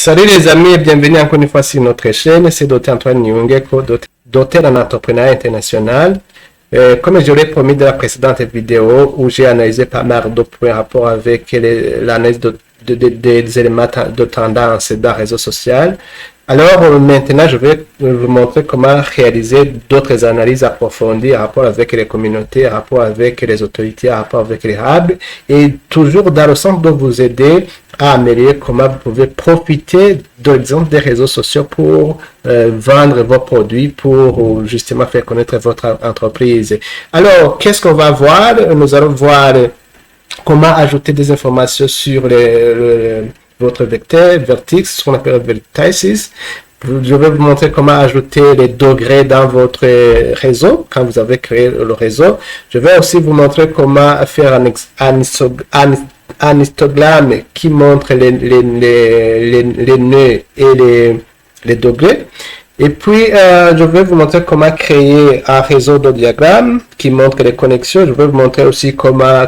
Salut les amis et bienvenue encore une fois sur notre chaîne. C'est Dr Antoine Nyungeko, docteur en entrepreneuriat international. Comme je l'ai promis dans la précédente vidéo où j'ai analysé pas mal de points en rapport avec l'analyse des éléments de tendance dans les réseaux sociaux. Alors maintenant, je vais vous montrer comment réaliser d'autres analyses approfondies en rapport avec les communautés, en rapport avec les autorités, en rapport avec les hubs, et toujours dans le sens de vous aider à améliorer comment vous pouvez profiter d'exemple des réseaux sociaux pour vendre vos produits, pour justement faire connaître votre entreprise. Alors, qu'est-ce qu'on va voir? Nous allons voir comment ajouter des informations sur votre vecteur, vertex, ce qu'on appelle vertices. Je vais vous montrer comment ajouter les degrés dans votre réseau quand vous avez créé le réseau. Je vais aussi vous montrer comment faire un histogramme qui montre les nœuds et les degrés. Et puis, je vais vous montrer comment créer un réseau de diagrammes qui montre les connexions. Je vais vous montrer aussi comment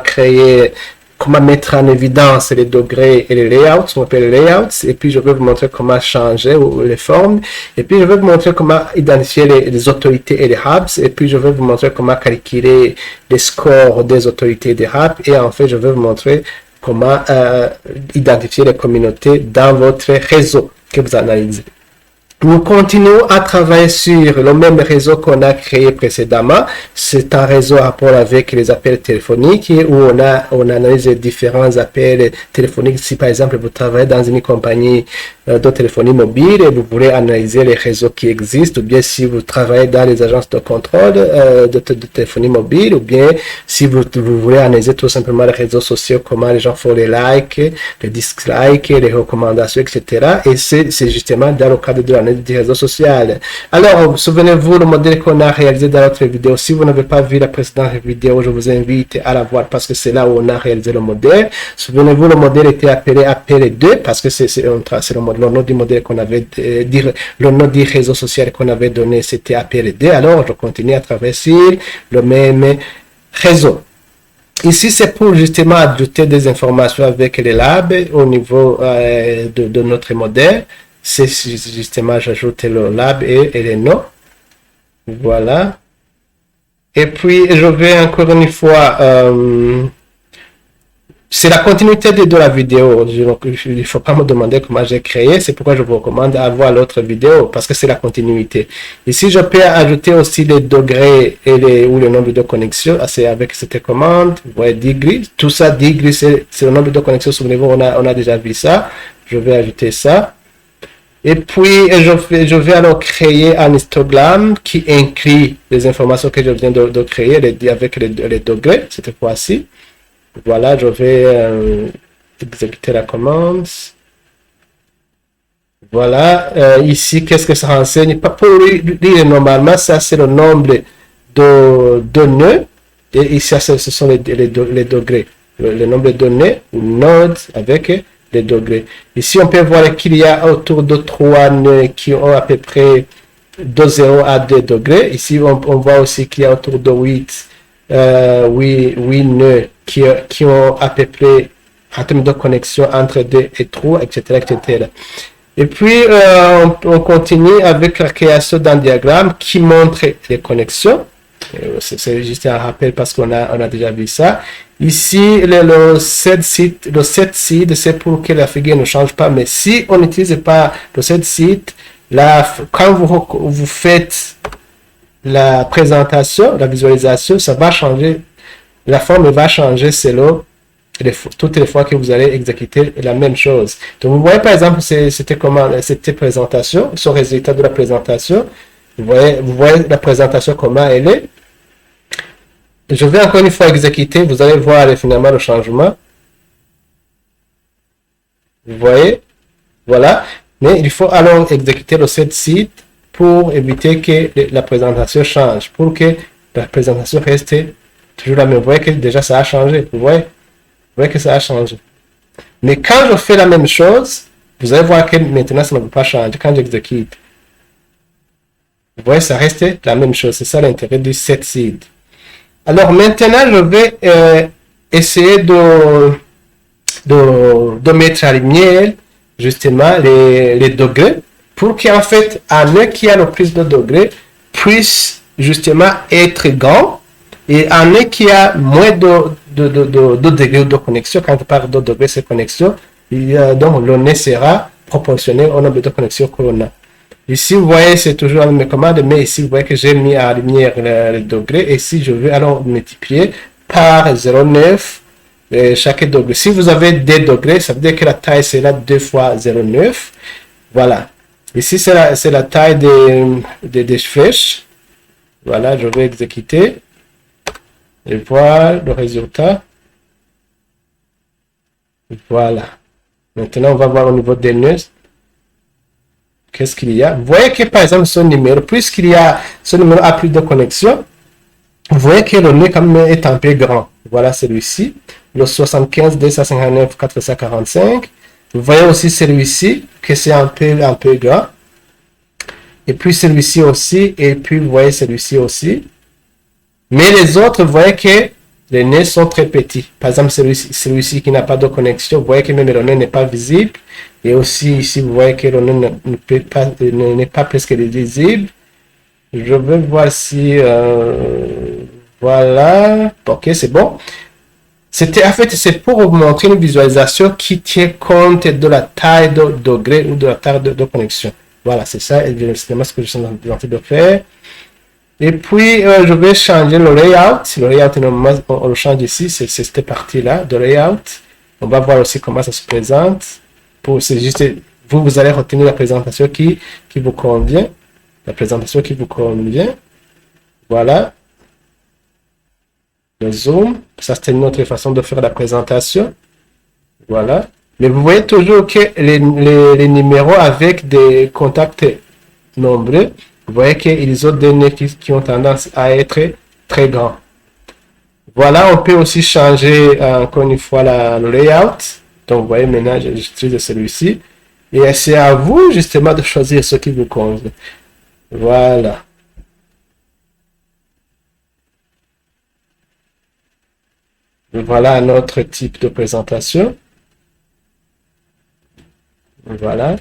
mettre en évidence les degrés et les layouts, ce qu'on appelle les layouts. Et puis, je vais vous montrer comment changer les formes. Et puis, je vais vous montrer comment identifier les autorités et les hubs. Et puis, je vais vous montrer comment calculer les scores des autorités et des hubs. Et en fait, je vais vous montrer comment identifier les communautés dans votre réseau que vous analysez. Nous continuons à travailler sur le même réseau qu'on a créé précédemment. C'est un réseau à rapport avec les appels téléphoniques où on analyse les différents appels téléphoniques. Si par exemple vous travaillez dans une compagnie de téléphonie mobile et vous voulez analyser les réseaux qui existent, ou bien si vous travaillez dans les agences de contrôle de téléphonie mobile, ou bien si vous voulez analyser tout simplement les réseaux sociaux, comment les gens font les likes, les dislikes, les recommandations, etc. Et c'est justement dans le cadre de l'analyse des réseaux sociaux. Alors, souvenez-vous le modèle qu'on a réalisé dans notre vidéo. Si vous n'avez pas vu la précédente vidéo, je vous invite à la voir parce que c'est là où on a réalisé le modèle. Souvenez-vous, le modèle était appelé APL2 parce que c'est le nom du modèle qu'on avait le nom du réseau social qu'on avait donné, c'était APL2. Alors, je continue à travailler sur le même réseau. Ici, c'est pour justement ajouter des informations avec les labs au niveau de notre modèle. C'est justement, j'ajoute le lab et les noms. Voilà. Et puis, je vais encore une fois, c'est la continuité de la vidéo. Il ne faut pas me demander comment j'ai créé. C'est pourquoi je vous recommande à voir l'autre vidéo parce que c'est la continuité. Ici, je peux ajouter aussi les degrés ou le nombre de connexions. C'est avec cette commande. Vous voyez, degree. Tout ça, degree, c'est le nombre de connexions. Souvenez-vous, on a déjà vu ça. Je vais ajouter ça. Et puis, je vais alors créer un histogramme qui inclut les informations que je viens de créer avec les degrés, cette fois-ci. Voilà, je vais exécuter la commande. Voilà, ici, qu'est-ce que ça renseigne? Pour lire normalement, ça c'est le nombre de nœuds. Et ici, ce sont les degrés. Le nombre de nœuds ou nodes avec les degrés. Ici, on peut voir qu'il y a autour de 3 nœuds qui ont à peu près de 0 à 2 degrés. Ici, on voit aussi qu'il y a autour de 8 nœuds qui ont à peu près, en termes de connexion, entre 2 et 3, etc., etc. Et puis, on continue avec la création d'un diagramme qui montre les connexions. C'est juste un rappel parce qu'on a déjà vu ça. Ici, le set seed, c'est pour que la figure ne change pas. Mais si on n'utilise pas le set seed, quand vous faites la présentation, la visualisation, ça va changer. La forme va changer selon toutes les fois que vous allez exécuter la même chose. Donc, vous voyez par exemple, cette présentation, ce résultat de la présentation. Vous voyez la présentation, comment elle est. Je vais encore une fois exécuter. Vous allez voir finalement le changement. Vous voyez. Voilà. Mais il faut alors exécuter le set seed pour éviter que la présentation change. Pour que la présentation reste toujours la même. Vous voyez que déjà ça a changé. Vous voyez que ça a changé. Mais quand je fais la même chose, vous allez voir que maintenant ça ne peut pas changer. Quand j'exécute. Vous voyez, ça reste la même chose. C'est ça l'intérêt du set seed. Alors maintenant, je vais essayer de mettre en lumière justement les degrés pour qu'en fait, un qui a le plus de degrés puisse justement être grand et un qui a moins de degrés de connexion. Quand on parle de degrés de connexion, donc le nez sera proportionnel au nombre de connexions que l'on a. Ici, vous voyez, c'est toujours la même commande, mais ici, vous voyez que j'ai mis à la lumière les degrés. Et si je veux alors multiplier par 0,9 chaque degré. Si vous avez des degrés, ça veut dire que la taille sera 2 fois 0,9. Voilà. Ici, c'est la taille des flèches. Voilà, je vais exécuter. Et voilà le résultat. Voilà. Maintenant, on va voir au niveau des nœuds. Qu'est-ce qu'il y a? Vous voyez que par exemple, ce numéro, puisqu'il y a ce numéro a plus de connexion, vous voyez que le nœud quand même est un peu grand. Voilà celui-ci, le 75 259 445. Vous voyez aussi celui-ci, que c'est un peu grand. Et puis celui-ci aussi, et puis vous voyez celui-ci aussi. Mais les autres, vous voyez que les nœuds sont très petits. Par exemple, celui-ci qui n'a pas de connexion, vous voyez que même le nœud n'est pas visible. Et aussi ici, vous voyez que le nœud n'est pas presque visible. Je vais voir si... voilà. Ok, c'est bon. En fait, c'est pour vous montrer une visualisation qui tient compte de la taille de degré ou de la taille de connexion. Voilà, c'est ça, exactement ce que je suis en train de faire. Et puis, je vais changer le layout. Le layout, normalement, on le change ici. C'est cette partie-là de layout. On va voir aussi comment ça se présente. C'est juste, vous allez retenir la présentation qui vous convient. La présentation qui vous convient. Voilà. Le zoom. Ça, c'est une autre façon de faire la présentation. Voilà. Mais vous voyez toujours que les numéros avec des contacts nombreux, vous voyez qu'ils ont des nœuds qui ont tendance à être très grands. Voilà, on peut aussi changer encore une fois le layout. Donc, vous voyez, maintenant, j'utilise celui-ci. Et c'est à vous, justement, de choisir ce qui vous convient. Voilà. Voilà un autre type de présentation. Voilà.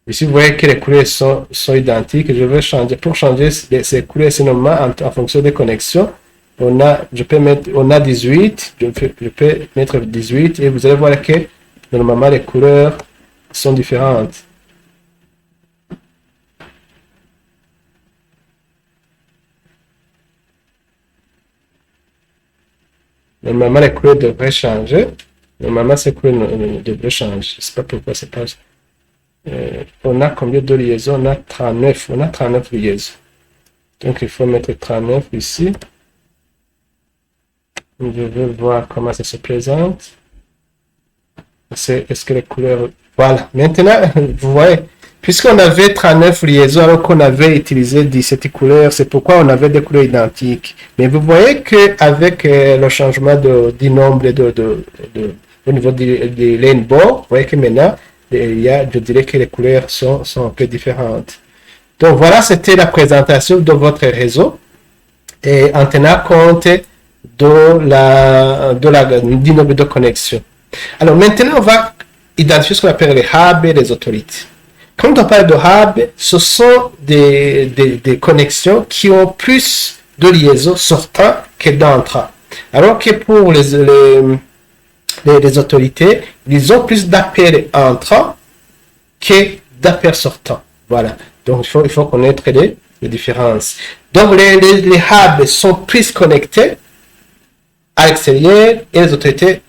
Ici, vous voyez que les couleurs sont identiques. Je vais changer. Pour changer ces couleurs, c'est normalement en fonction des connexions. On a 18. Je peux mettre 18 et vous allez voir que normalement les couleurs sont différentes. Normalement, les couleurs devraient changer. Normalement, ces couleurs devraient changer. Je ne sais pas pourquoi c'est pas... on a combien de liaisons? On a 39. On a 39 liaisons. Donc, il faut mettre 39 ici. Je vais voir comment ça se présente. Est-ce que les couleurs... Voilà. Maintenant, vous voyez, puisqu'on avait 39 liaisons alors qu'on avait utilisé 17 couleurs, c'est pourquoi on avait des couleurs identiques. Mais vous voyez qu'avec le changement du nombre au niveau du rainbow, vous voyez que maintenant, je dirais que les couleurs sont un peu différentes. Donc voilà, c'était la présentation de votre réseau et en tenant compte du nombre de connexions. Alors maintenant, on va identifier ce qu'on appelle les hubs et les autorités. Quand on parle de hub, ce sont des connexions qui ont plus de liaisons sortant que d'entrant. Alors que pour les autorités, ils ont plus d'appels entrants que d'appels sortants. Voilà. Donc, il faut connaître les différences. Donc, les hubs sont plus connectés à l'extérieur et les autorités,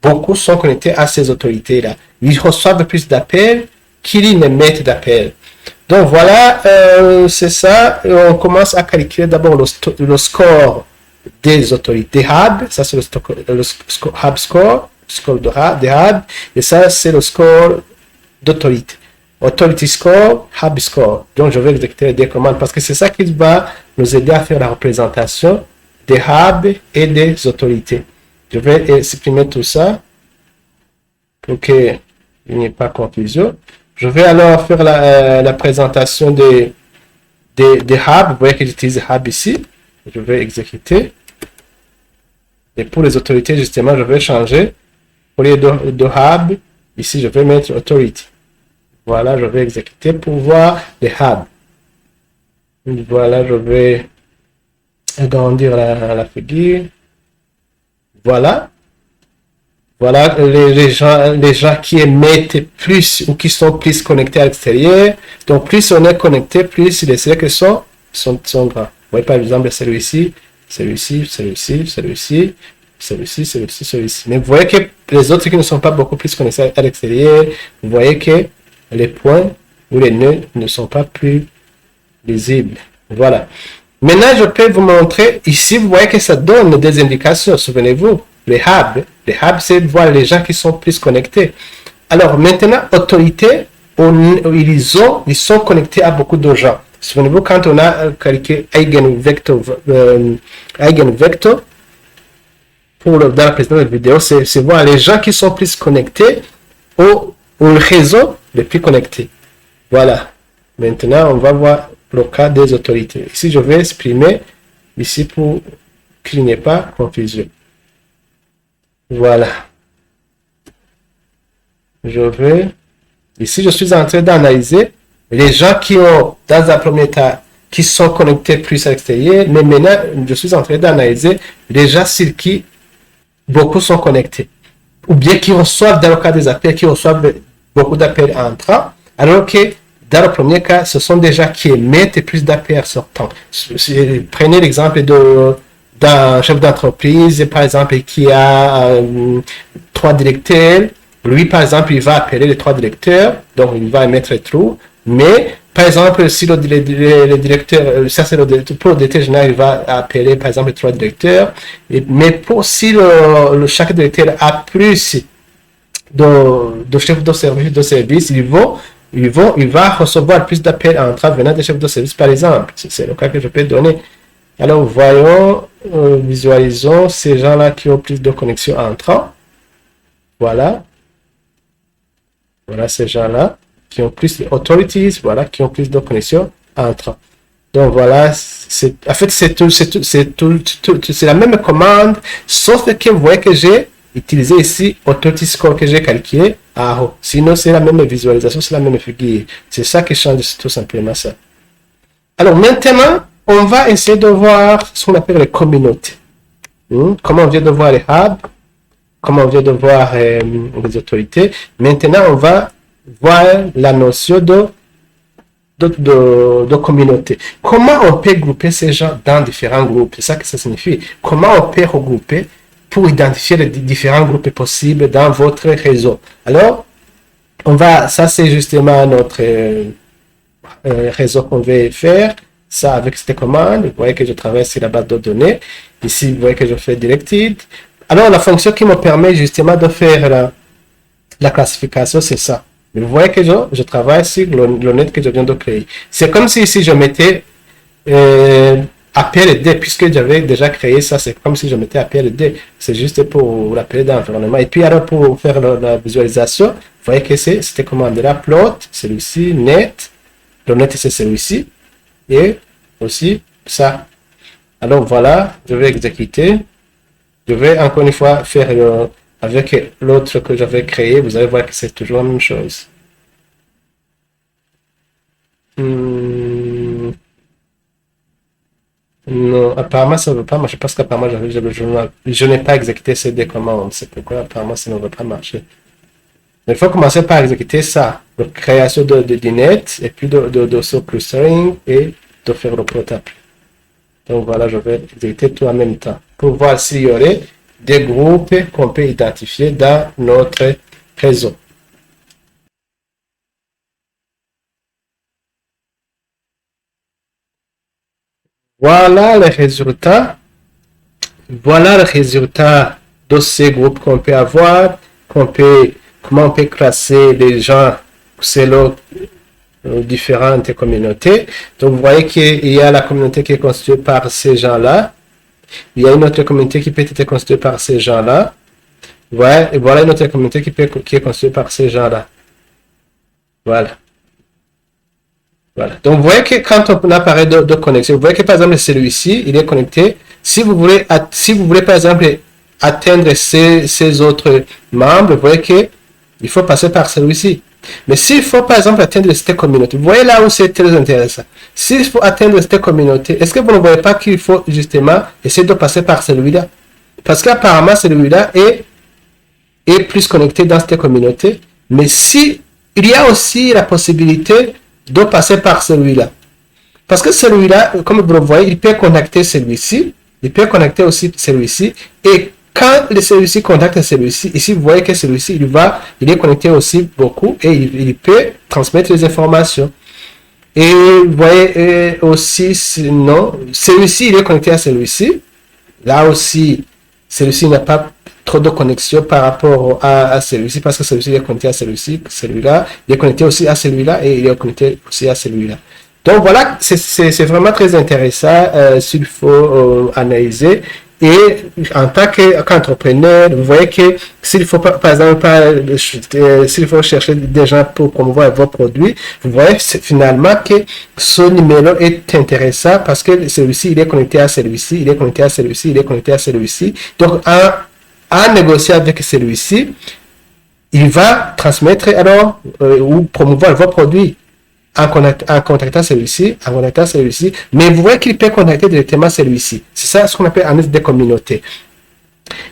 beaucoup sont connectés à ces autorités-là. Ils reçoivent plus d'appels qu'ils n'émettent d'appels. Donc, voilà, c'est ça. On commence à calculer d'abord le score des autorités hub, ça c'est le hub score des hub, et ça c'est le score d'autorité. Authority score, hub score. Donc je vais exécuter des commandes parce que c'est ça qui va nous aider à faire la représentation des hubs et des autorités. Je vais exprimer tout ça pour qu'il n'y ait pas de confusion. Je vais alors faire la présentation des hubs. Vous voyez que j'utilise hub ici. Je vais exécuter. Et pour les autorités, justement, je vais changer. Au lieu de hub, Ici, je vais mettre authority. Voilà, je vais exécuter pour voir les hubs. Voilà, je vais agrandir la figure. Voilà. Voilà les gens qui émettent plus ou qui sont plus connectés à l'extérieur. Donc, plus on est connecté, plus les cercles sont grands. Vous voyez par exemple celui-ci, celui-ci, celui-ci, celui-ci, celui-ci, celui-ci, celui-ci. Mais vous voyez que les autres qui ne sont pas beaucoup plus connectés à l'extérieur, vous voyez que les points ou les nœuds ne sont pas plus lisibles. Voilà. Maintenant, je peux vous montrer, ici, vous voyez que ça donne des indications, souvenez-vous, les hubs, c'est voir les gens qui sont plus connectés. Alors, maintenant, autorité, ils sont connectés à beaucoup de gens. Souvenez-vous, quand on a calculé eigenvector, dans la précédente vidéo, c'est voir les gens qui sont plus connectés au réseau le plus connecté. Voilà. Maintenant, on va voir le cas des autorités. Ici, je vais exprimer ici pour qu'il n'y ait pas confusion. Voilà. Ici, je suis en train d'analyser les gens qui ont, dans un premier temps, qui sont connectés plus à l'extérieur, mais maintenant, je suis en train d'analyser les gens sur qui beaucoup sont connectés. Ou bien qui reçoivent, dans le cas des appels, qui reçoivent beaucoup d'appels entrants, alors que dans le premier cas, ce sont des gens qui émettent plus d'appels sortants. Prenez l'exemple d'un chef d'entreprise, par exemple, qui a 3 directeurs. Lui, par exemple, il va appeler les 3 directeurs, donc il va émettre true. Mais, par exemple, si le directeur, ça c'est pour le directeur général, il va appeler, par exemple, 3 directeurs. Mais si chaque directeur a plus de chefs de service, il va recevoir plus d'appels entrants venant des chefs de service, par exemple. C'est le cas que je peux donner. Alors, voyons, visualisons ces gens-là qui ont plus de connexions entrants. Voilà. Voilà ces gens-là qui ont plus d'autorities, voilà, qui ont plus de connexions entrants. Donc, voilà, en fait, c'est la même commande, sauf que vous voyez que j'ai utilisé ici authority score que j'ai calculé à haut. Sinon, c'est la même visualisation, c'est la même figure. C'est ça qui change, tout simplement ça. Alors, maintenant, on va essayer de voir ce qu'on appelle les communautés. Comment on vient de voir les hubs, comment on vient de voir les autorités. Maintenant, on va voir la notion de communauté. Comment on peut grouper ces gens dans différents groupes? C'est ça que ça signifie. Comment on peut regrouper pour identifier les différents groupes possibles dans votre réseau? Alors, ça c'est justement notre réseau qu'on veut faire. Ça avec cette commande, vous voyez que je travaille sur la base de données. Ici, vous voyez que je fais directed. Alors, la fonction qui me permet justement de faire la classification, c'est ça. Mais vous voyez que je travaille sur le net que je viens de créer. C'est comme si ici je mettais APLD, puisque j'avais déjà créé ça, c'est comme si je mettais APLD. C'est juste pour l'appeler d'environnement. Et puis, alors, pour faire la visualisation, vous voyez que c'est cette commande-là, plot, celui-ci, net. Le net, c'est celui-ci. Et aussi ça. Alors voilà, je vais exécuter. Je vais encore une fois faire avec l'autre que j'avais créé. Vous allez voir que c'est toujours la même chose. Non, apparemment ça ne veut pas marcher parce qu'apparemment je n'ai pas exécuté ces deux commandes. C'est pourquoi apparemment ça ne veut pas marcher. Mais il faut commencer par exécuter ça, la création de net, et puis de ce clustering, et de faire le prototype. Donc voilà, je vais exécuter tout en même temps, pour voir s'il y aurait des groupes qu'on peut identifier dans notre réseau. Voilà les résultats. Voilà le résultat de ces groupes qu'on peut avoir, comment on peut classer les gens selon différentes communautés. Donc, vous voyez qu'il y a la communauté qui est constituée par ces gens-là. Il y a une autre communauté qui peut être constituée par ces gens-là. Voilà, et voilà une autre communauté qui est constituée par ces gens-là. Voilà. Voilà. Donc, vous voyez que quand on a parlé de connexion, vous voyez que par exemple, celui-ci, il est connecté. Si vous voulez par exemple, atteindre ces autres membres, vous voyez que il faut passer par celui-ci. Mais s'il faut, par exemple, atteindre cette communauté, vous voyez là où c'est très intéressant. S'il faut atteindre cette communauté, est-ce que vous ne voyez pas qu'il faut justement essayer de passer par celui-là? Parce qu'apparemment, celui-là est plus connecté dans cette communauté. Mais si il y a aussi la possibilité de passer par celui-là. Parce que celui-là, comme vous le voyez, il peut connecter celui-ci. Il peut connecter aussi celui-ci. Et quand celui-ci contacte celui-ci, ici vous voyez que celui-ci, il est connecté aussi beaucoup et il peut transmettre les informations. Et vous voyez aussi, non, celui-ci, il est connecté à celui-ci. Là aussi, celui-ci n'a pas trop de connexion par rapport à celui-ci parce que celui-ci est connecté à celui-ci, celui-là, il est connecté aussi à celui-là et il est connecté aussi à celui-là. Donc voilà, c'est vraiment très intéressant s'il faut analyser. Et en tant qu'entrepreneur, vous voyez que s'il faut par exemple s'il faut chercher des gens pour promouvoir vos produits, vous voyez finalement que ce numéro est intéressant parce que celui-ci il est connecté à celui-ci, il est connecté à celui-ci, il est connecté à celui-ci. Donc en négociant avec celui-ci, il va transmettre alors ou promouvoir vos produits. En contactant celui-ci, mais vous voyez qu'il peut contacter directement celui-ci. C'est ça ce qu'on appelle analyse des communautés.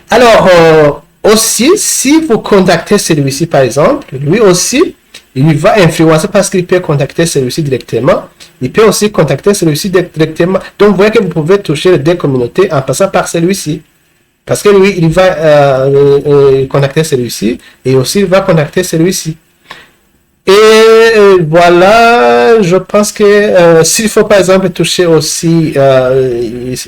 Alors, aussi, si vous contactez celui-ci, par exemple, lui aussi, il va influencer parce qu'il peut contacter celui-ci directement. Il peut aussi contacter celui-ci directement. Donc, vous voyez que vous pouvez toucher les deux communautés en passant par celui-ci. Parce que lui, il va contacter celui-ci et aussi il va contacter celui-ci. Et voilà, je pense que s'il faut par exemple toucher aussi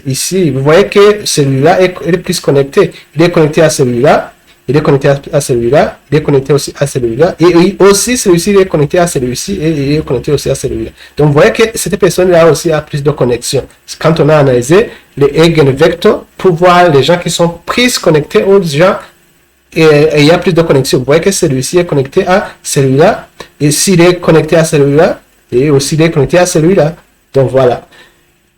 ici, vous voyez que celui-là est plus connecté. Il est connecté à celui-là, il est connecté à celui-là, il est connecté aussi à celui-là, et aussi celui-ci il est connecté à celui-ci, et il est connecté aussi à celui-là. Donc vous voyez que cette personne-là aussi a plus de connexion. Quand on a analysé les eigenvectors pour voir les gens qui sont plus connectés aux gens, et il y a plus de connexion. Vous voyez que celui-ci est connecté à celui-là, et s'il est connecté à celui-là, et aussi il est connecté à celui-là. Donc voilà.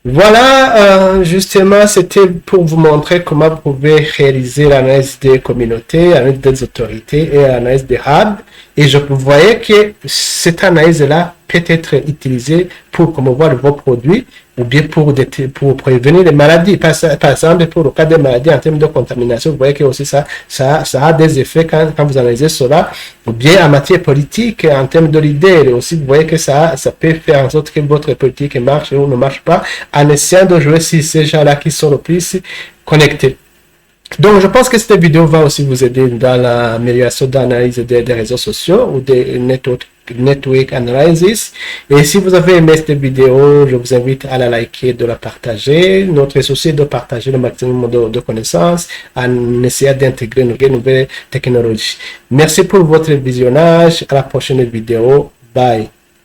Voilà, justement, c'était pour vous montrer comment vous pouvez réaliser l'analyse des communautés, l'analyse des autorités et l'analyse des hubs. Et je voyais que cette analyse-là peut être utilisée pour promouvoir vos produits ou bien pour prévenir les maladies. Par exemple, pour le cas des maladies en termes de contamination, vous voyez que aussi ça a des effets quand vous analysez cela. Ou bien en matière politique, en termes de leader, aussi, vous voyez que ça peut faire en sorte que votre politique marche ou ne marche pas en essayant de jouer sur ces gens-là qui sont le plus connectés. Donc, je pense que cette vidéo va aussi vous aider dans l'amélioration d'analyse des réseaux sociaux ou des network analysis. Et si vous avez aimé cette vidéo, je vous invite à la liker, de la partager. Notre souci est de partager le maximum de connaissances en essayant d'intégrer nos nouvelles technologies. Merci pour votre visionnage. À la prochaine vidéo. Bye.